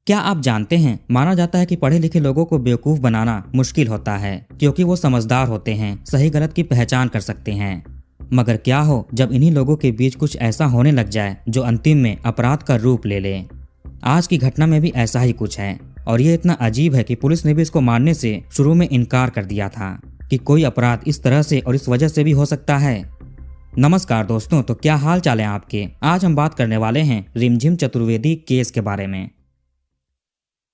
क्या आप जानते हैं, माना जाता है कि पढ़े लिखे लोगों को बेवकूफ बनाना मुश्किल होता है क्योंकि वो समझदार होते हैं, सही गलत की पहचान कर सकते हैं। मगर क्या हो जब इन्हीं लोगों के बीच कुछ ऐसा होने लग जाए जो अंतिम में अपराध का रूप ले ले। आज की घटना में भी ऐसा ही कुछ है और ये इतना अजीब है कि पुलिस ने भी इसको मानने से शुरू में इनकार कर दिया था कि कोई अपराध इस तरह से और इस वजह से भी हो सकता है। नमस्कार दोस्तों, तो क्या हाल चाल है आपके। आज हम बात करने वाले हैं रिमझिम चतुर्वेदी केस के बारे में।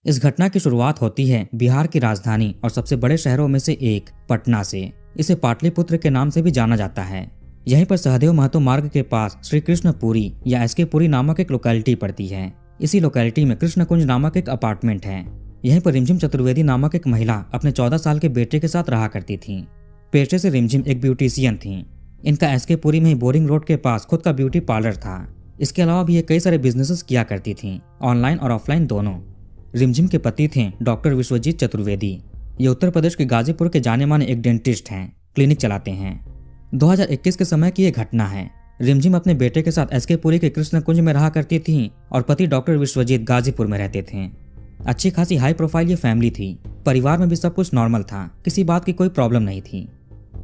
इस घटना की शुरुआत होती है बिहार की राजधानी और सबसे बड़े शहरों में से एक पटना से। इसे पाटलिपुत्र के नाम से भी जाना जाता है। यहीं पर सहदेव महतो मार्ग के पास श्री कृष्णपुरी या एसके पुरी नामक एक लोकेलिटी पड़ती है। इसी लोकेलिटी में कृष्ण कुंज नामक एक अपार्टमेंट है। यहीं पर रिमझिम चतुर्वेदी नामक एक महिला अपने 14 साल के बेटे के साथ रहा करती थी। पेशे से रिमझिम एक ब्यूटिशियन थी। इनका एसके पुरी में ही बोरिंग रोड के पास खुद का ब्यूटी पार्लर था। इसके अलावा भी ये कई सारे बिजनेसेस किया करती थी, ऑनलाइन और ऑफलाइन दोनों। रिमझिम के पति थे डॉक्टर विश्वजीत चतुर्वेदी। ये उत्तर प्रदेश के गाजीपुर के जाने माने एक डेंटिस्ट हैं, क्लिनिक चलाते हैं। 2021 के समय की ये घटना है। रिमझिम अपने बेटे के साथ एसके पुरी के कृष्ण कुंज में रहा करती थी और पति डॉक्टर विश्वजीत गाजीपुर में रहते थे। अच्छी खासी हाई प्रोफाइल ये फैमिली थी। परिवार में भी सब कुछ नॉर्मल था, किसी बात की कोई प्रॉब्लम नहीं थी।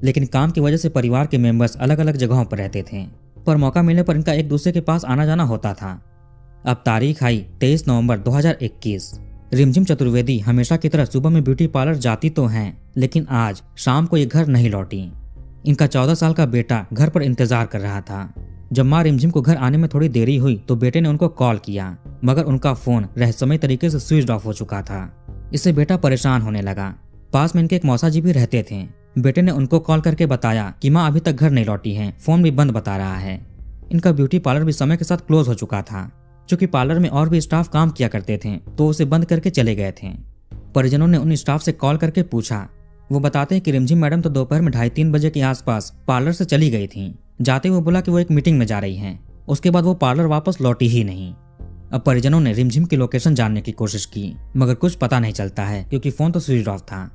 लेकिन काम की वजह से परिवार के मेंबर्स अलग अलग जगहों पर रहते थे, पर मौका मिलने पर इनका एक दूसरे के पास आना जाना होता था। अब तारीख आई 23 नवंबर 2021। रिमझिम चतुर्वेदी हमेशा की तरह सुबह में ब्यूटी पार्लर जाती तो हैं, लेकिन आज शाम को ये घर नहीं लौटी। इनका 14 साल का बेटा घर पर इंतजार कर रहा था। जब माँ रिमझिम को घर आने में थोड़ी देरी हुई तो बेटे ने उनको कॉल किया, मगर उनका फोन रहस्यमय तरीके से स्विच ऑफ हो चुका था। इससे बेटा परेशान होने लगा। पास में इनके एक मौसा जी भी रहते थे। बेटे ने उनको कॉल करके बताया कि माँ अभी तक घर नहीं लौटी है, फोन भी बंद बता रहा है। इनका ब्यूटी पार्लर भी समय के साथ क्लोज हो चुका था। चूंकि पार्लर में और भी स्टाफ काम किया करते थे तो उसे बंद करके चले गए थे। परिजनों ने उन स्टाफ से कॉल करके पूछा। वो बताते हैं कि रिमझिम मैडम तो दोपहर में 2:30-3 बजे के आसपास पार्लर से चली गई थी। जाते हुए बोला कि वो एक मीटिंग में जा रही हैं। उसके बाद वो पार्लर वापस लौटी ही नहीं। अब परिजनों ने रिमझिम की लोकेशन जानने की कोशिश की, मगर कुछ पता नहीं चलता है क्योंकि फोन तो स्विच ऑफ था।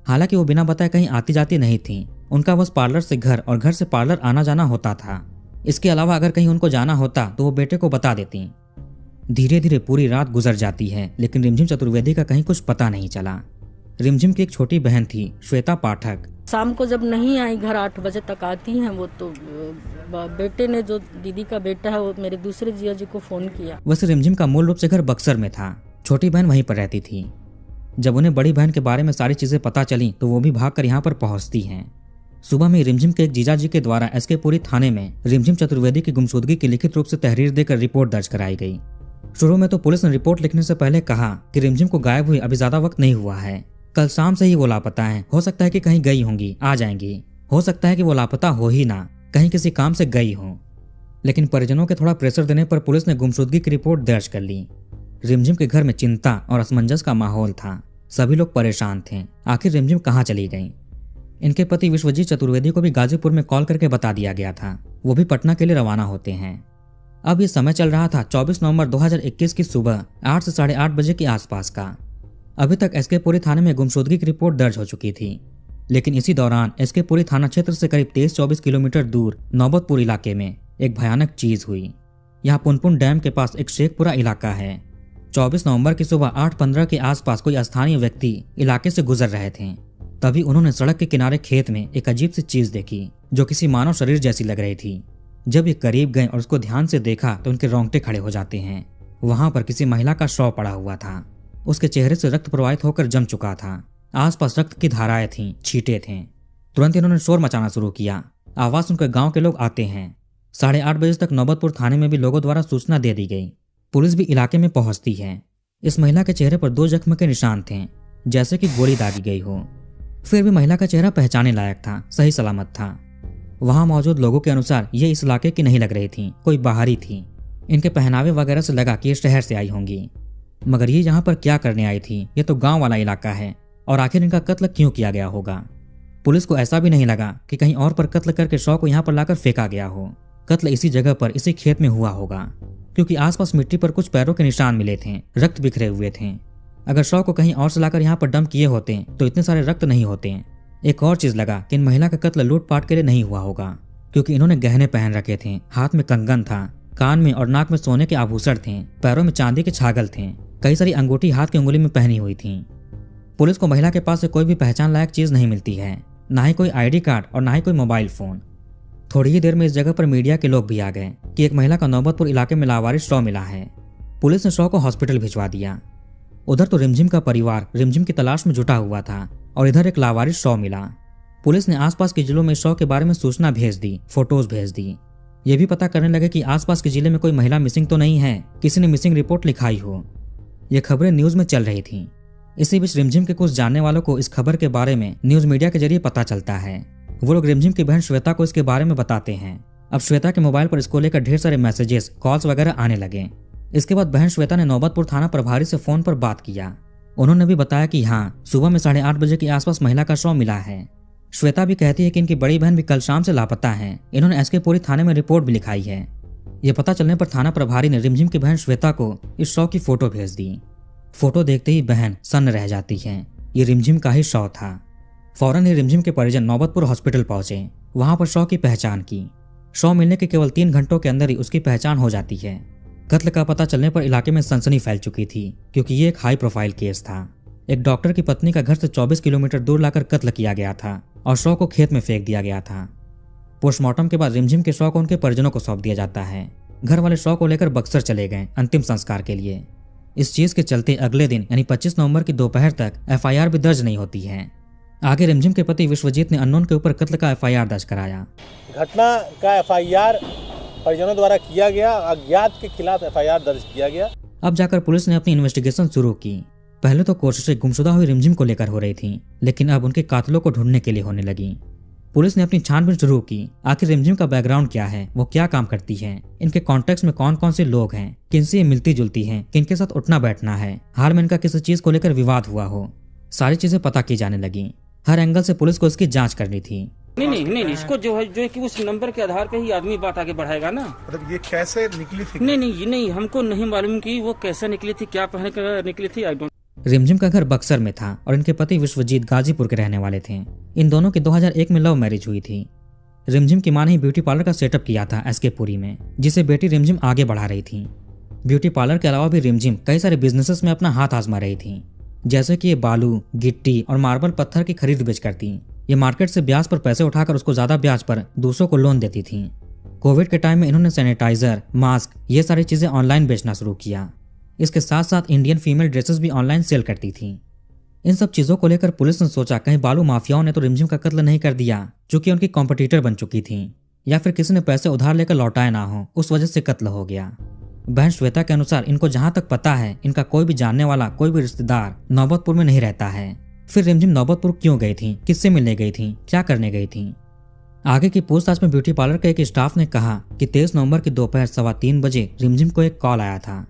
हालांकि वो बिना बताए कहीं आती जाती नहीं थी। उनका बस पार्लर से घर और घर से पार्लर आना जाना होता था। इसके अलावा अगर कहीं उनको जाना होता तो वो बेटे को बता देती। धीरे धीरे पूरी रात गुजर जाती है, लेकिन रिमझिम चतुर्वेदी का कहीं कुछ पता नहीं चला। रिमझिम की एक छोटी बहन थी, श्वेता पाठक। शाम को जब नहीं आई, घर 8 बजे तक आती हैं वो, तो बेटे ने, जो दीदी का बेटा है, वो मेरे दूसरे जिया जी को फोन किया। वैसे रिमझिम का मूल रूप से घर बक्सर में था। छोटी बहन वहीं पर रहती थी। जब उन्हें बड़ी बहन के बारे में सारी चीजें पता चली तो वो भी भागकर यहाँ पर पहुंचती हैं। सुबह में रिमझिम के एक जीजा जी के द्वारा एसके पुरी थाने में रिमझिम चतुर्वेदी की गुमशुदगी की लिखित रूप से तहरीर देकर रिपोर्ट दर्ज कराई गई। शुरू में तो पुलिस ने रिपोर्ट लिखने से पहले कहा कि रिमझिम को गायब हुई अभी ज्यादा वक्त नहीं हुआ है, कल शाम से ही वो लापता है। हो सकता है कि कहीं गई होंगी, आ जाएंगी। हो सकता है कि वो लापता हो ही ना, कहीं किसी काम से गई हो। लेकिन परिजनों के थोड़ा प्रेशर देने पर पुलिस ने गुमशुदगी की रिपोर्ट दर्ज कर ली। रिमझिम के घर में चिंता और असमंजस का माहौल था। सभी लोग परेशान थे, आखिर रिमझिम कहाँ चली गई। इनके पति विश्वजीत चतुर्वेदी को भी गाजीपुर में कॉल करके बता दिया गया था। वो भी पटना के लिए रवाना होते हैं। अब ये समय चल रहा था 24 नवंबर 2021 की सुबह 8 से 8:30 बजे के आसपास का। अभी तक एसके पुरी थाने में गुमशुदगी की रिपोर्ट दर्ज हो चुकी थी, लेकिन इसी दौरान एसके पुरी थाना क्षेत्र से करीब 23-24 किलोमीटर दूर नौबतपुर इलाके में एक भयानक चीज हुई। यहाँ पुनपुन डैम के पास एक शेखपुरा इलाका है। 24 नवंबर की सुबह 8:15 के आसपास कोई स्थानीय व्यक्ति इलाके से गुजर रहे थे। तभी उन्होंने सड़क के किनारे खेत में एक अजीब सी चीज देखी जो किसी मानव शरीर जैसी लग रही थी। जब ये करीब गए और उसको ध्यान से देखा तो उनके रोंगटे खड़े हो जाते हैं। वहां पर किसी महिला का शव पड़ा हुआ था। उसके चेहरे से रक्त प्रवाहित होकर जम चुका था। आसपास रक्त की धाराएं थीं, छींटे थे। तुरंत इन्होंने शोर मचाना शुरू किया। आवाज सुनकर गांव के लोग आते हैं। 8:30 बजे तक नौबतपुर थाने में भी लोगों द्वारा सूचना दे दी गई। पुलिस भी इलाके में पहुंचती है। इस महिला के चेहरे पर 2 जख्म के निशान थे, जैसे कि गोली दागी गई हो। फिर भी महिला का चेहरा पहचाने लायक था, सही सलामत था। वहां मौजूद लोगों के अनुसार ये इस इलाके की नहीं लग रही थी, कोई बाहरी थी। इनके पहनावे वगैरह से लगा कि ये शहर से आई होंगी। मगर ये यहाँ पर क्या करने आई थी? ये तो गांव वाला इलाका है, और आखिर इनका कत्ल क्यों किया गया होगा? पुलिस को ऐसा भी नहीं लगा कि कहीं और पर कत्ल करके शव को यहाँ पर लाकर फेंका गया हो। कत्ल इसी जगह पर, इसी खेत में हुआ होगा, क्योंकि आसपास मिट्टी पर कुछ पैरों के निशान मिले थे, रक्त बिखरे हुए थे। अगर शव को कहीं और से लाकर यहाँ पर डंप किए होते तो इतने सारे रक्त नहीं होते। एक और चीज लगा कि इन महिला का कत्ल लूटपाट के लिए नहीं हुआ होगा, क्योंकि इन्होंने गहने पहन रखे थे, हाथ में कंगन था, कान में और नाक में सोने के आभूषण थे, पैरों में चांदी के छागल थे। कई सारी अंगूठी हाथ की उंगली में पहनी हुई थी। पुलिस को महिला के पास से कोई भी पहचान लायक चीज नहीं मिलती है, ना ही कोई आईडी कार्ड और ना ही कोई मोबाइल फोन। थोड़ी ही देर में इस जगह पर मीडिया के लोग भी आ गए कि एक महिला का नौबतपुर इलाके में लावारिस शव मिला है। पुलिस ने शव को हॉस्पिटल भिजवा दिया। उधर तो रिमझिम का परिवार रिमझिम की तलाश में जुटा हुआ था और इधर एक लावारिस शव मिला। पुलिस ने आसपास के जिलों में शव के बारे में सूचना भेज दी, फोटोज भेज दी। ये भी पता करने लगे कि आसपास के जिले में कोई महिला मिसिंग तो नहीं है, किसी ने मिसिंग रिपोर्ट लिखाई हो। ये खबरें न्यूज में चल रही थी। इसी बीच रिमझिम के कुछ जानने वालों को इस खबर के बारे में न्यूज मीडिया के जरिए पता चलता है। वो लोग रिमझिम की बहन श्वेता को इसके बारे में बताते हैं। अब श्वेता के मोबाइल पर इसको लेकर ढेर सारे मैसेजेस, कॉल्स वगैरह आने लगे। इसके बाद बहन श्वेता ने नौबतपुर थाना प्रभारी से फोन पर बात किया। उन्होंने भी बताया कि हाँ, सुबह में 8:30 बजे के आसपास महिला का शव मिला है। श्वेता भी कहती है कि इनकी बड़ी बहन भी कल शाम से लापता है। इन्होंने एसके पुरी थाने में रिपोर्ट भी लिखाई है। ये पता चलने पर थाना प्रभारी ने रिमझिम की बहन श्वेता को इस शव की फोटो भेज दी। फोटो देखते ही बहन सन्न रह जाती है। ये रिमझिम का ही शव था। फौरन ही रिमझिम के परिजन नौबतपुर हॉस्पिटल पहुंचे। वहां पर शव की पहचान की। शव मिलने के केवल 3 घंटों के अंदर ही उसकी पहचान हो जाती है। कत्ल का पता चलने पर इलाके में सनसनी फैल चुकी थी, क्योंकि ये एक हाई प्रोफाइल केस था। एक डॉक्टर की पत्नी का घर से 24 किलोमीटर दूर लाकर कत्ल किया गया था और शव को खेत में फेंक दिया गया था। पोस्टमार्टम के बाद रिमझिम के शव को उनके परिजनों को सौंप दिया जाता है। घर वाले शव को लेकर बक्सर चले गए अंतिम संस्कार के लिए। इस चीज के चलते अगले दिन यानी 25 नवंबर की दोपहर तक एफआईआर भी दर्ज नहीं होती है। आगे रिमझिम के पति विश्वजीत ने अननोन के ऊपर कत्ल का एफआईआर दर्ज कराया। घटना का एफआईआर परिजनों द्वारा किया गया, अज्ञात के खिलाफ एफआईआर दर्ज किया गया। अब जाकर पुलिस ने अपनी इन्वेस्टिगेशन शुरू की। पहले तो कोशिशें गुमशुदा हुई रिमझिम को लेकर हो रही थी, लेकिन अब उनके कातिलों को ढूंढने के लिए होने लगी। पुलिस ने अपनी छानबीन शुरू की। आखिर रिमझिम का बैकग्राउंड क्या है, वो क्या काम करती है, इनके कॉन्टेक्स्ट में कौन कौन से लोग हैं, किनसे ये मिलती जुलती हैं, किनके साथ उठना बैठना है, हाल में इनका किसी चीज को लेकर विवाद हुआ हो, सारी चीजें पता की जाने लगी। हर एंगल से पुलिस को इसकी जांच करनी थी। नहीं, इसको जो है कि उस नंबर के आधार पे ही आदमी बात आगे बढ़ाएगा ना। मतलब ये कैसे निकली थी? नहीं, हमको नहीं मालूम कि वो कैसे निकली थी, क्या पहन कर निकली थी। I don't. रिमझिम का घर बक्सर में था और इनके पति विश्वजीत गाजीपुर के रहने वाले थे। इन दोनों की 2001 में लव मैरिज हुई थी। रिमझिम की मां ने ही ब्यूटी पार्लर का सेटअप किया था एसके पुरी में, जिसे बेटी रिमझिम आगे बढ़ा रही थी। ब्यूटी पार्लर के अलावा भी रिमझिम कई सारे बिजनेसेस में अपना हाथ आजमा रही थी, जैसे कि ये बालू, गिट्टी और मार्बल पत्थर की खरीद बेच करती। ये मार्केट से ब्याज पर पैसे उठाकर उसको ज्यादा ब्याज पर दूसरों को लोन देती थी। कोविड के टाइम में इन्होंने सैनिटाइजर, मास्क, ये सारी चीजें ऑनलाइन बेचना शुरू किया। इसके साथ साथ इंडियन फीमेल ड्रेसेस भी ऑनलाइन सेल करती थी। इन सब चीजों को लेकर पुलिस ने सोचा कहीं बालू माफियाओं ने तो रिमझिम का कत्ल नहीं कर दिया, चूंकि उनकी कॉम्पिटिटर बन चुकी थी, या फिर किसी ने पैसे उधार लेकर लौटाए ना हो, उस वजह से कत्ल हो गया। बहन श्वेता के अनुसार इनको जहां तक पता है, इनका कोई भी जानने वाला, कोई भी रिश्तेदार नौबतपुर में नहीं रहता है। फिर रिमझिम नौबतपुर क्यों गई थी, किससे मिलने गई थी, क्या करने गई थी? आगे की पूछताछ में ब्यूटी पार्लर के एक स्टाफ ने कहा कि 23 नवंबर की दोपहर 3:15 बजे रिमझिम को एक कॉल आया था।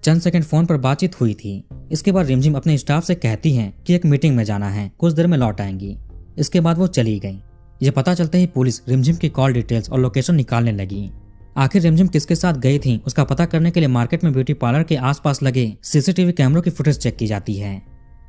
चंद सेकंड फोन पर बातचीत हुई थी। इसके बाद रिमझिम अपने स्टाफ से कहती हैं कि एक मीटिंग में जाना है, कुछ देर में लौट आएंगी। इसके बाद वो चली गई। ये पता चलते ही पुलिस रिमझिम की कॉल डिटेल्स और लोकेशन निकालने लगी। आखिर रिमझिम किसके साथ गई थी, उसका पता करने के लिए मार्केट में ब्यूटी पार्लर के आसपास लगे सीसीटीवी कैमरों की फुटेज चेक की जाती है।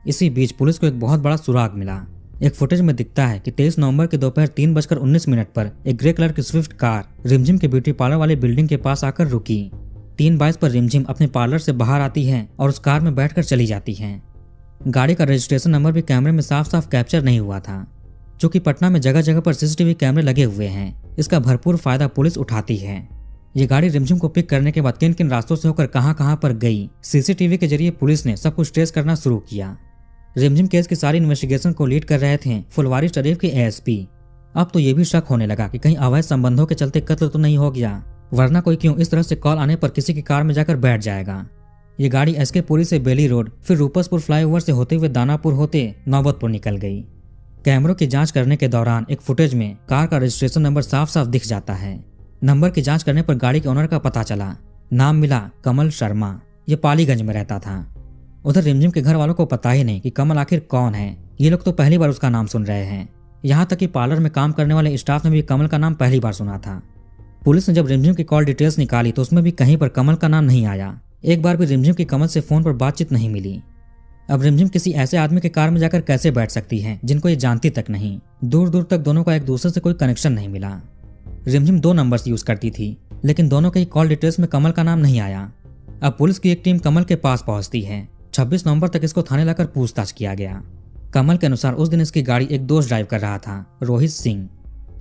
इसी बीच पुलिस को एक बहुत बड़ा सुराग मिला। एक फुटेज में दिखता है कि 23 नवंबर की दोपहर 3:19 पर एक ग्रे कलर की स्विफ्ट कार रिमझिम के ब्यूटी पार्लर वाली बिल्डिंग के पास आकर रुकी। 3:22 पर रिमझिम अपने पार्लर से बाहर आती है और उस कार में बैठकर चली जाती है। गाड़ी का रजिस्ट्रेशन नंबर भी कैमरे में साफ साफ कैप्चर नहीं हुआ था। चूंकि पटना में जगह जगह पर सीसीटीवी कैमरे लगे हुए हैं, इसका भरपूर फायदा पुलिस उठाती है। ये गाड़ी रिमझिम को पिक करने के बाद किन किन रास्तों से होकर कहां पर गई, सीसीटीवी के जरिए पुलिस ने सब कुछ ट्रेस करना शुरू किया। रिमझिम केस की सारी इन्वेस्टिगेशन को लीड कर रहे थे फुलवारी शरीफ के एएसपी। अब तो ये भी शक होने लगा कि कहीं अवैध संबंधों के चलते कत्ल तो नहीं हो गया, वरना कोई क्यों इस तरह से कॉल आने पर किसी की कार में जाकर बैठ जाएगा। ये गाड़ी एसके पुरी से बेली रोड, फिर रूपसपुर फ्लाईओवर से होते हुए दानापुर होते नौबतपुर निकल गई। कैमरों की जांच करने के दौरान एक फुटेज में कार का रजिस्ट्रेशन नंबर साफ साफ दिख जाता है। नंबर की जांच करने पर गाड़ी के ओनर का पता चला। नाम मिला कमल शर्मा। ये पालीगंज में रहता था। उधर रिमझिम के घर वालों को पता ही नहीं कि कमल आखिर कौन है। ये लोग तो पहली बार उसका नाम सुन रहे हैं। यहाँ तक कि पार्लर में काम करने वाले स्टाफ ने भी कमल का नाम पहली बार सुना था। पुलिस ने जब रिमझिम की कॉल डिटेल्स निकाली तो उसमें भी कहीं पर कमल का नाम नहीं आया। एक बार भी रिमझिम की कमल से फोन पर बातचीत नहीं मिली। अब रिमझिम किसी ऐसे आदमी के कार में जाकर कैसे बैठ सकती है जिनको ये जानती तक नहीं। दूर दूर तक दोनों का एक दूसरे से कोई कनेक्शन नहीं मिला। रिमझिम 2 नंबर्स यूज करती थी, लेकिन दोनों के ही कॉल डिटेल्स में कमल का नाम नहीं आया। अब पुलिस की एक टीम कमल के पास पहुंचती है। 26 नवंबर तक इसको थाने लाकर पूछताछ किया गया। कमल के अनुसार उस दिन इसकी गाड़ी एक दोस्त ड्राइव कर रहा था, रोहित सिंह।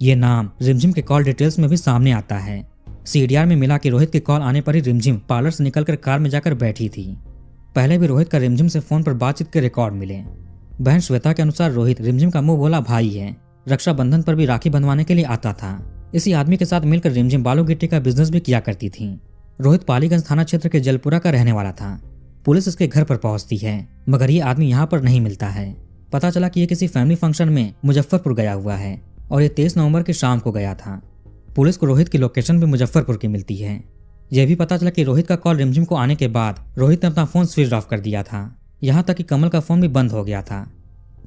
ये नाम रिमझिम के कॉल डिटेल्स में भी सामने आता है। सीडीआर में मिला कि रोहित की कॉल आने पर ही रिमझिम पार्लर से निकलकर कार में जाकर बैठी थी। पहले भी रोहित का रिमझिम से फोन पर बातचीत के रिकॉर्ड मिले। बहन श्वेता के अनुसार रोहित रिमझिम का मुंह बोला भाई है। रक्षाबंधन पर भी राखी बंधवाने के लिए आता था। इसी आदमी के साथ मिलकर रिमझिम बालू गिट्टी का बिजनेस भी किया करती थी। रोहित पालीगंज थाना क्षेत्र के जलपुरा का रहने वाला था। पुलिस इसके घर पर पहुंचती है, मगर ये आदमी यहाँ पर नहीं मिलता है। पता चला कि ये किसी फैमिली फंक्शन में मुजफ्फरपुर गया हुआ है और ये 23 नवंबर की शाम को गया था। पुलिस को रोहित की लोकेशन भी मुजफ्फरपुर की मिलती है। यह भी पता चला कि रोहित का कॉल रिमझिम को आने के बाद रोहित ने अपना फोन स्विच ऑफ कर दिया था। यहाँ तक कि कमल का फोन भी बंद हो गया था।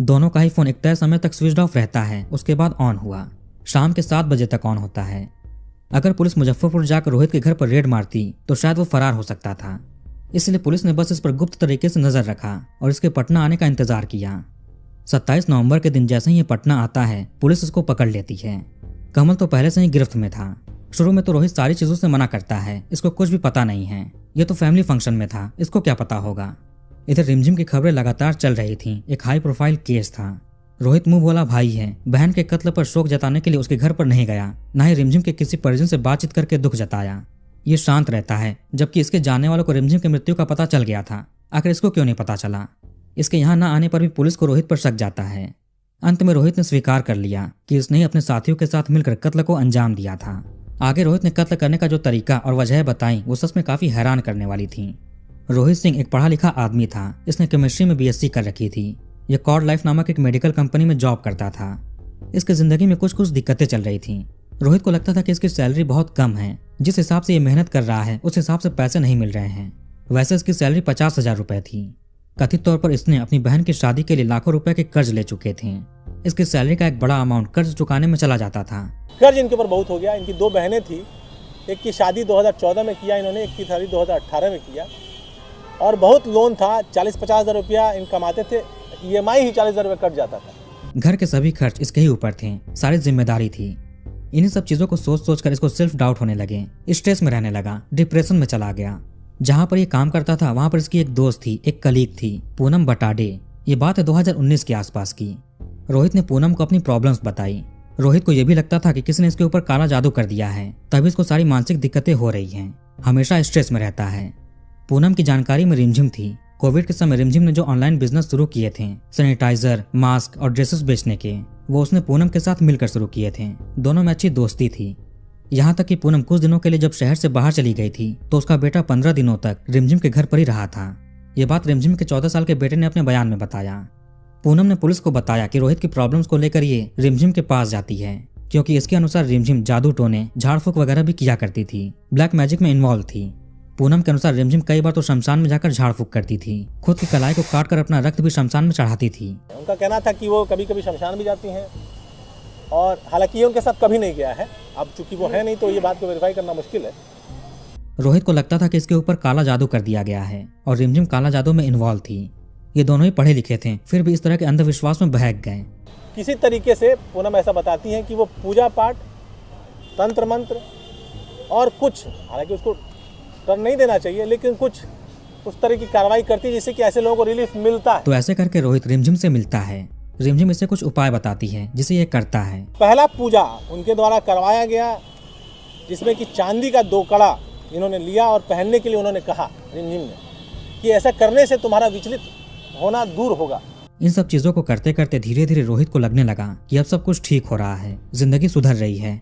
दोनों का ही फोन एक तय समय तक स्विच ऑफ रहता है, उसके बाद ऑन हुआ। शाम के 7 बजे तक ऑन होता है। अगर पुलिस मुजफ्फरपुर जाकर रोहित के घर पर रेड मारती तो शायद वो फरार हो सकता था। इसलिए पुलिस ने बस इस पर गुप्त तरीके से नजर रखा और इसके पटना आने का इंतजार किया। 27 नवंबर के दिन जैसे ही ये पटना आता है, पुलिस इसको पकड़ लेती है। कमल तो पहले से ही गिरफ्त में था। शुरू में तो रोहित सारी चीजों से मना करता है, इसको कुछ भी पता नहीं है। ये तो फैमिली फंक्शन में था, इसको क्या पता होगा। इधर रिमझिम की खबरें लगातार चल रही थी। एक हाई प्रोफाइल केस था। रोहित मुंह बोला भाई है। बहन के कत्ल पर शोक जताने के लिए उसके घर पर नहीं गया, न ही रिमझिम के किसी परिजन से बातचीत करके दुख जताया। ये शांत रहता है, जबकि इसके जानने वालों को रिमझिम की मृत्यु का पता चल गया था। आखिर इसको क्यों नहीं पता चला। इसके यहाँ न आने पर भी पुलिस को रोहित पर शक जाता है। अंत में रोहित ने स्वीकार कर लिया कि इसने ही अपने साथियों के साथ मिलकर कत्ल को अंजाम दिया था। आगे रोहित ने कत्ल करने का जो तरीका और वजह बताई वो सच में काफी हैरान करने वाली थी। रोहित सिंह एक पढ़ा लिखा आदमी था। इसने केमिस्ट्री में बीएससी कर रखी थी। ये कॉर्ड लाइफ नामक एक मेडिकल कंपनी में जॉब करता था। इसकी जिंदगी में कुछ दिक्कतें चल रही थी। रोहित को लगता था कि इसकी सैलरी बहुत कम है। जिस हिसाब से ये मेहनत कर रहा है उस हिसाब से पैसे नहीं मिल रहे हैं। वैसे इसकी सैलरी 50,000 रुपए थी। कथित तौर पर इसने अपनी बहन की शादी के लिए लाखों रुपए के कर्ज ले चुके थे। इसकी सैलरी का एक बड़ा अमाउंट कर्ज चुकाने में चला जाता था। कर्ज इनके ऊपर बहुत हो गया। इनकी 2 बहनें थी। एक की शादी 2014 में किया इन्होंने, एक की शादी 2018 में किया। और बहुत लोन था, 40-50 हज़ार रुपया इन कमाते थे। EMI ही 40 हज़ार रुपये कट जाता था। घर के सभी खर्च इसके ही ऊपर थे, सारी जिम्मेदारी थी। इन्हीं सब चीजों को सोच सोच कर इसको सेल्फ डाउट होने लगे। स्ट्रेस में रहने लगा, डिप्रेशन में चला गया। जहाँ पर ये काम करता था वहाँ पर इसकी एक दोस्त थी, एक कलीग थी, पूनम बटाडे। ये बात है 2019 के आसपास की। रोहित ने पूनम को अपनी प्रॉब्लम्स बताई। रोहित को यह भी लगता था कि किसी ने इसके ऊपर काला जादू कर दिया है, तभी इसको सारी मानसिक दिक्कतें हो रही हैं। हमेशा स्ट्रेस में रहता है। पूनम की जानकारी में रिमझिम थी। कोविड के समय रिमझिम ने जो ऑनलाइन बिजनेस शुरू किए थे, सैनिटाइजर, मास्क और ड्रेसेस बेचने के, वो उसने पूनम के साथ मिलकर शुरू किए थे। दोनों में अच्छी दोस्ती थी। यहाँ तक कि पूनम कुछ दिनों के लिए जब शहर से बाहर चली गई थी तो उसका बेटा 15 दिनों तक रिमझिम के घर पर ही रहा था। ये बात रिमझिम के 14 साल के बेटे ने अपने बयान में बताया। पूनम ने पुलिस को बताया कि रोहित की प्रॉब्लम्स को लेकर ये रिमझिम के पास जाती है, क्योंकि इसके अनुसार रिमझिम जादू टोने, झाड़ फूक वगैरह भी किया करती थी, ब्लैक मैजिक में इन्वॉल्व थी। पूनम के अनुसार रिमझिम कई बार तो शमशान में जाकर झाड़ फूक करती थी। खुद की कलाई को काट कर अपना रक्त भी शमशान में चढ़ाती थी। उनका कहना था कि वो कभी कभी शमशान भी जाती हैं, और हालांकि ये उनके साथ कभी नहीं गया है। अब चूंकि वो है नहीं तो ये बात को वेरीफाई करना मुश्किल है। रोहित को लगता था कि इसके ऊपर काला जादू कर दिया गया है और रिमझिम काला जादू में इन्वॉल्व थी। ये दोनों ही पढ़े लिखे थे, फिर भी इस तरह के अंधविश्वास में बहक गए। किसी तरीके से पूनम ऐसा बताती हैं कि वो पूजा पाठ, तंत्र मंत्र और कुछ, हालांकि उसको कर नहीं देना चाहिए, लेकिन कुछ उस तरह की कार्रवाई करती है जिससे कि ऐसे लोगों को रिलीफ मिलता है। तो ऐसे करके रोहित रिमझिम से मिलता है। रिमझिम इससे कुछ उपाय बताती है जिसे ये करता है। पहला पूजा उनके द्वारा करवाया गया, जिसमें कि चांदी का 2 कड़ा इन्होंने लिया और पहनने के लिए उन्होंने कहा रिमझिम ने कि ऐसा करने से तुम्हारा विचलित होना दूर होगा। इन सब चीजों को करते करते धीरे धीरे रोहित को लगने लगा कि अब सब कुछ ठीक हो रहा है, जिंदगी सुधर रही है।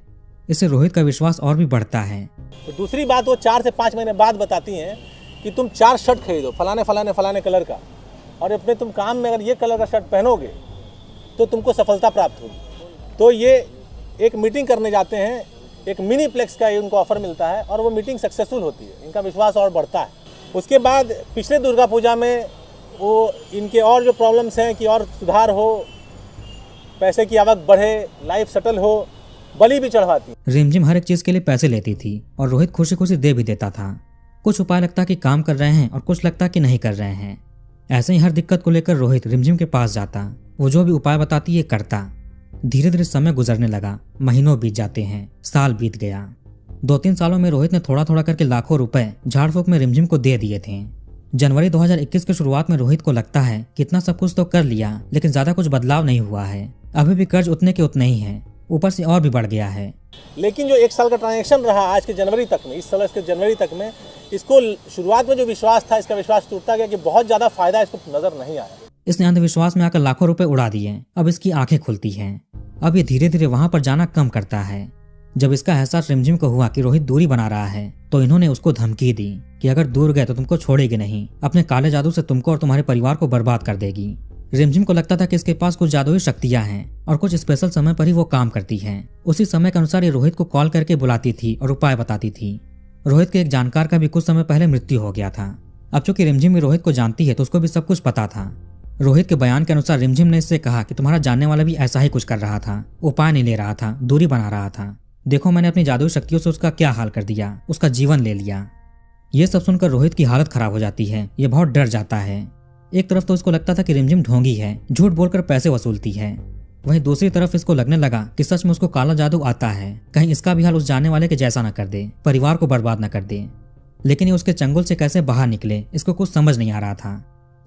इससे रोहित का विश्वास और भी बढ़ता है। तो दूसरी बात वो 4 से 5 महीने बाद बताती हैं कि तुम 4 शर्ट खरीदो फलाने फलाने फलाने कलर का, और अपने तुम काम में अगर ये कलर का शर्ट पहनोगे तो तुमको सफलता प्राप्त होगी। तो ये एक मीटिंग करने जाते हैं, एक मिनी प्लेक्स का उनको ऑफर मिलता है और वो मीटिंग सक्सेसफुल होती है। इनका विश्वास और बढ़ता है। उसके बाद पिछले दुर्गा पूजा में वो इनके और जो प्रॉब्लम्स हैं कि और सुधार हो, पैसे की आवक बढ़े, लाइफ सेटल हो, बलि भी चढ़वाती। रिमझिम हर एक चीज के लिए पैसे लेती थी और रोहित खुशी खुशी दे भी देता था। कुछ उपाय लगता कि काम कर रहे हैं और कुछ लगता कि नहीं कर रहे हैं। ऐसे ही हर दिक्कत को लेकर रोहित रिमझिम के पास जाता। वो जो भी उपाय बताती ये करता। धीरे धीरे समय गुजरने लगा। महीनों बीत जाते हैं, साल बीत गया। 2-3 सालों में रोहित ने थोड़ा थोड़ा करके लाखों रुपए झाड़ फूक में रिमझिम को दे दिए थे। जनवरी 2021 की शुरुआत में रोहित को लगता है कि इतना सब कुछ तो कर लिया, लेकिन ज्यादा कुछ बदलाव नहीं हुआ है। अभी भी कर्ज उतने के उतने ही है, ऊपर से और भी बढ़ गया है। लेकिन जो 1 साल का ट्रांजेक्शन रहा आज के जनवरी तक में, इस साल के जनवरी तक में, इसको शुरुआत में जो विश्वास था, इसका विश्वास टूटता गया कि बहुत ज़्यादा फायदा इसको नजर नहीं आया। इसने अंधविश्वास में आकर लाखों रुपए उड़ा दिए। अब इसकी आंखें खुलती हैं। अब ये धीरे धीरे वहां पर जाना कम करता है। जब इसका एहसास रिमझिम को हुआ कि रोहित दूरी बना रहा है, तो इन्होंने उसको धमकी दी कि अगर दूर गए तो तुमको छोड़ेगी नहीं, अपने काले जादू से तुमको और तुम्हारे परिवार को बर्बाद कर देगी। रिमझिम को लगता था कि इसके पास कुछ जादुई शक्तियां हैं और कुछ स्पेशल समय पर ही वो काम करती हैं। उसी समय के अनुसार ये रोहित को कॉल करके बुलाती थी और उपाय बताती थी। रोहित के एक जानकार का भी कुछ समय पहले मृत्यु हो गया था। अब चूंकि रिमझिम भी रोहित को जानती है तो उसको भी सब कुछ पता था। रोहित के बयान के अनुसार रिमझिम ने इससे कहा कि तुम्हारा जानने वाला भी ऐसा ही कुछ कर रहा था, उपाय नहीं ले रहा था, दूरी बना रहा था। देखो मैंने अपनी जादुई शक्तियों से उसका क्या हाल कर दिया, उसका जीवन ले लिया। ये सब सुनकर रोहित की हालत खराब हो जाती है। ये बहुत डर जाता है। एक तरफ तो इसको लगता था कि रिमझिम ढोंगी है, झूठ बोलकर पैसे वसूलती है। वहीं दूसरी तरफ इसको लगने लगा कि सच में उसको काला जादू आता है, कहीं इसका भी हाल उस जानने वाले के जैसा न कर दे, परिवार को बर्बाद न कर दे। लेकिन ये उसके चंगुल से कैसे बाहर निकले, इसको कुछ समझ नहीं आ रहा था।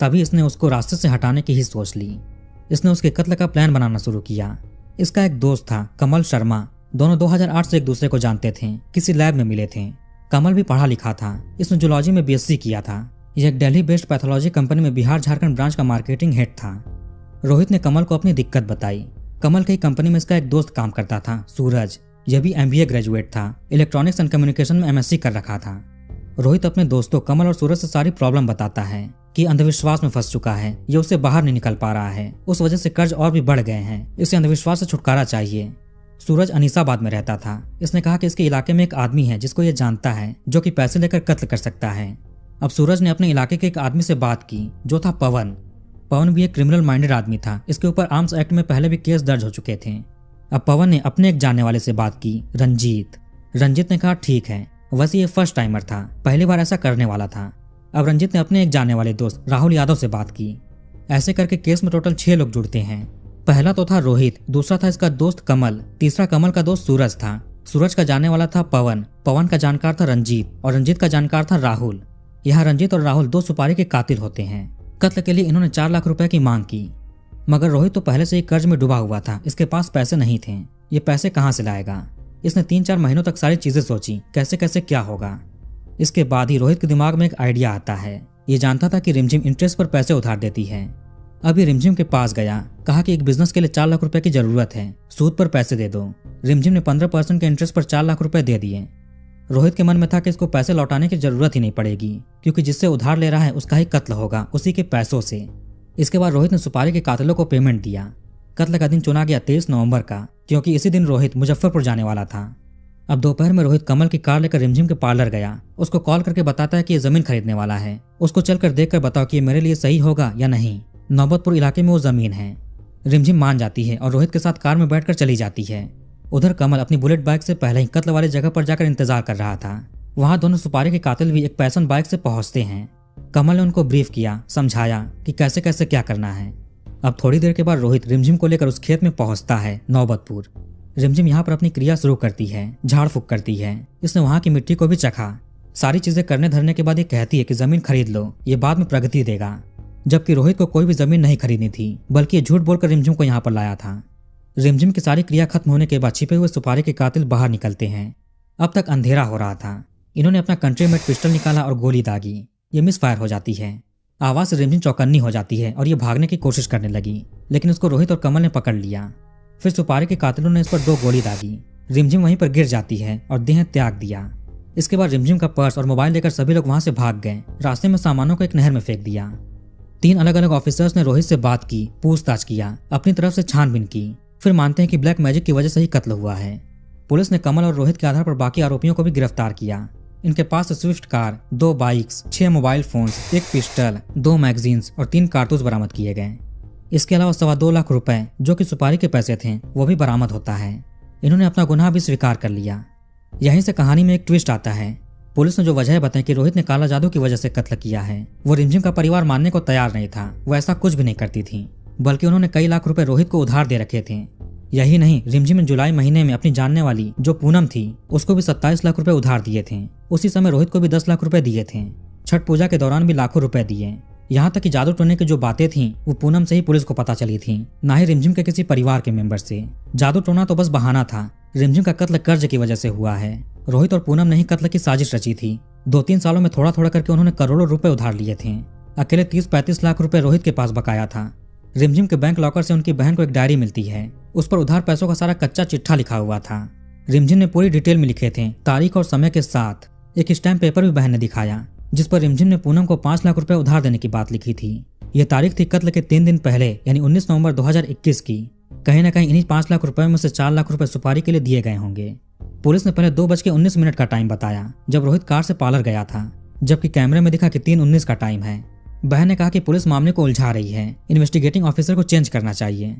तभी इसने उसको रास्ते से हटाने की ही सोच ली। इसने उसके कत्ल का प्लान बनाना शुरू किया। इसका एक दोस्त था कमल शर्मा। दोनों 2008 से एक दूसरे को जानते थे, किसी लैब में मिले थे। कमल भी पढ़ा लिखा था, इसने जूलॉजी में BSc किया था। यह एक दिल्ली बेस्ड पैथोलॉजी कंपनी में बिहार झारखंड ब्रांच का मार्केटिंग हेड था। रोहित ने कमल को अपनी दिक्कत बताई। कमल की कंपनी में इसका एक दोस्त काम करता था, सूरज। यह भी MBA ग्रेजुएट था, इलेक्ट्रॉनिक्स एंड कम्युनिकेशन में MSc कर रखा था। रोहित अपने दोस्तों कमल और सूरज से सारी प्रॉब्लम बताता है कि अंधविश्वास में फंस चुका है, ये उससे बाहर नहीं निकल पा रहा है, उस वजह से कर्ज और भी बढ़ गए हैं, इसे अंधविश्वास से छुटकारा चाहिए। सूरज अनीसाबाद में रहता था। इसने कहा कि इसके इलाके में एक आदमी है जिसको ये जानता है, जो कि पैसे लेकर कत्ल कर सकता है। अब सूरज ने अपने इलाके के एक आदमी से बात की जो था पवन। पवन भी एक क्रिमिनल माइंडेड आदमी था। इसके ऊपर आर्म्स एक्ट में पहले भी केस दर्ज हो चुके थे। अब पवन ने अपने एक जानने वाले से बात की, रंजीत। रंजीत ने कहा ठीक है, वैसे ये फर्स्ट टाइमर था, पहली बार ऐसा करने वाला था। अब रंजीत ने अपने एक जानने वाले दोस्त राहुल यादव से बात की। ऐसे करके केस में टोटल 6 लोग जुड़ते हैं। पहला तो था रोहित, दूसरा था इसका दोस्त कमल, तीसरा कमल का दोस्त सूरज था। सूरज का जानने वाला था पवन, पवन का जानकार था रंजीत और रंजीत का जानकार था राहुल। यहाँ रंजीत और राहुल 2 सुपारी के कातिल होते हैं। कत्ल के लिए इन्होंने 4 लाख रुपए की मांग की, मगर रोहित तो पहले से ही कर्ज में डूबा हुआ था, इसके पास पैसे नहीं थे। ये पैसे कहाँ से लाएगा? इसने 3-4 महीनों तक सारी चीजें सोची, कैसे कैसे क्या होगा। इसके बाद ही रोहित के दिमाग में एक आइडिया आता है। ये जानता था कि रिमझिम इंटरेस्ट पर पैसे उधार देती है। अभी रिमझिम के पास गया, कहा कि एक बिजनेस के लिए 4 लाख रुपए की जरूरत है, सूद पर पैसे दे दो। रिमझिम ने 15% के इंटरेस्ट पर 4 लाख रुपए दे दिए। रोहित के मन में था कि इसको पैसे लौटाने की जरूरत ही नहीं पड़ेगी, क्योंकि जिससे उधार ले रहा है उसका ही कत्ल होगा, उसी के पैसों से। इसके बाद रोहित ने सुपारी के कातिलों को पेमेंट दिया। कत्ल का दिन चुना गया 23 नवंबर का, क्योंकि इसी दिन रोहित मुजफ्फरपुर जाने वाला था। अब दोपहर में रोहित कमल की कार लेकर रिमझिम के पार्लर गया। उसको कॉल करके बताता है कि ये जमीन खरीदने वाला है, उसको चलकर देखकर बताओ कि ये मेरे लिए सही होगा या नहीं। नौबतपुर इलाके में वो जमीन है। रिमझिम मान जाती है और रोहित के साथ कार में बैठकर चली जाती है। उधर कमल अपनी बुलेट बाइक से पहले ही कत्ल वाली जगह पर जाकर इंतजार कर रहा था। वहां दोनों सुपारी के कातिल भी एक पैशन बाइक से पहुंचते हैं। कमल ने उनको ब्रीफ किया, समझाया कि कैसे कैसे क्या करना है। अब थोड़ी देर के बाद रोहित रिमझिम को लेकर उस खेत में पहुंचता है, नौबतपुर। रिमझिम यहाँ पर अपनी क्रिया शुरू करती है, झाड़ फूक करती है। इसने वहां की मिट्टी को भी चखा। सारी चीजें करने धरने के बाद ये कहती है कि जमीन खरीद लो, ये बाद में प्रगति देगा। जबकि रोहित को कोई भी जमीन नहीं खरीदनी थी, बल्कि ये झूठ बोलकर रिमझिम को यहाँ पर लाया था। रिमझिम की सारी क्रिया खत्म होने के बाद छिपे हुए सुपारी के कातिल बाहर निकलते हैं। अब तक अंधेरा हो रहा था। इन्होंने अपना कंट्रीमेड पिस्टल निकाला और गोली दागी। ये मिस फायर हो जाती है। आवाज से रिमझिम चौकन्नी हो जाती है और ये भागने की कोशिश करने लगी, लेकिन उसको रोहित और कमल ने पकड़ लिया। फिर सुपारी के कातिलों ने इस पर 2 गोली दागी। रिमझिम वहीं पर गिर जाती है और देह त्याग दिया। इसके बाद रिमझिम का पर्स और मोबाइल लेकर सभी लोग वहां से भाग गए। रास्ते में सामानों को एक नहर में फेंक दिया। 3 अलग अलग ऑफिसर्स ने रोहित से बात की, पूछताछ किया, अपनी तरफ से छानबीन की। फिर मानते हैं कि ब्लैक मैजिक की वजह से ही कत्ल हुआ है। पुलिस ने कमल और रोहित के आधार पर बाकी आरोपियों को भी गिरफ्तार किया। इनके पास से Swift car, 2 bikes, 6 mobile phones, 1 pistol, 2 magazines और 3 कारतूस बरामद किए गए। इसके अलावा 2.25 लाख रुपए जो कि सुपारी के पैसे थे, वो भी बरामद होता है। इन्होंने अपना गुनाह भी स्वीकार कर लिया। यहीं से कहानी में एक ट्विस्ट आता है। पुलिस ने जो वजह बताई कि रोहित ने काला जादू की वजह से कत्ल किया है, वो रिमझिम का परिवार मानने को तैयार नहीं था। वो ऐसा कुछ भी नहीं करती थी, बल्कि उन्होंने कई लाख रुपए रोहित को उधार दे रखे थे। यही नहीं, रिमझिम ने जुलाई महीने में अपनी जानने वाली जो पूनम थी उसको भी 27 लाख रुपए उधार दिए थे। उसी समय रोहित को भी 10 लाख रुपए दिए थे। छठ पूजा के दौरान भी लाखों रुपए दिए। यहाँ तक कि जादू टोने की जो बातें थीं वो पूनम से ही पुलिस को पता चली थी, ना ही रिमझिम के किसी परिवार के मेंबर से। जादू टोना तो बस बहाना था। रिमझिम का कत्ल कर्ज की वजह से हुआ है। रोहित और पूनम ने ही कत्ल की साजिश रची थी। 2-3 सालों में थोड़ा थोड़ा करके उन्होंने करोड़ों रुपए उधार लिए थे। अकेले 30-35 लाख रुपए रोहित के पास बकाया था। रिमझिम के बैंक लॉकर से उनकी बहन को एक डायरी मिलती है। उस पर उधार पैसों का सारा कच्चा चिट्ठा लिखा हुआ था। रिमझिम ने पूरी डिटेल में लिखे थे, तारीख और समय के साथ। एक स्टैम्प पेपर भी बहन ने दिखाया जिस पर रिमझिम ने पूनम को 5 लाख रुपए उधार देने की बात लिखी थी। यह तारीख थी कत्ल के 3 दिन पहले, यानी 19 नवंबर 2021 की। कहीं ना कहीं इन्हीं 5 लाख रुपए में से 4 लाख रुपए सुपारी के लिए दिए गए होंगे। पुलिस ने पहले 2:19 का टाइम बताया जब रोहित कार से पार्लर गया था, जबकि कैमरे में दिखा कि 3:19 का टाइम है। बहन ने कहा कि पुलिस मामले को उलझा रही है, इन्वेस्टिगेटिंग ऑफिसर को चेंज करना चाहिए।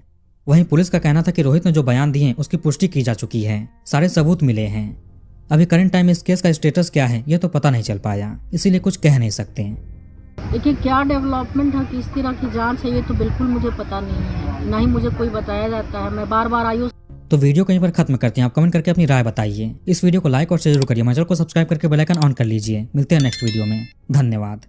वहीं पुलिस का कहना था कि रोहित ने जो बयान दिए उसकी पुष्टि की जा चुकी है, सारे सबूत मिले हैं। अभी करंट टाइम में इस केस का स्टेटस क्या है ये तो पता नहीं चल पाया, इसीलिए कुछ कह नहीं सकते। देखिए क्या डेवलपमेंट है, किस तरह की जांच है, ये तो बिल्कुल मुझे पता नहीं है, ना ही मुझे कोई बताया जाता है। मैं बार बार आई हूँ। तो वीडियो कहीं पर खत्म करते हैं। आप कमेंट करके अपनी राय बताइए। इस वीडियो को लाइक और शेयर जरूर करिए। चैनल को सब्सक्राइब करके बेल आइकन ऑन कर लीजिए। मिलते हैं नेक्स्ट वीडियो में। धन्यवाद।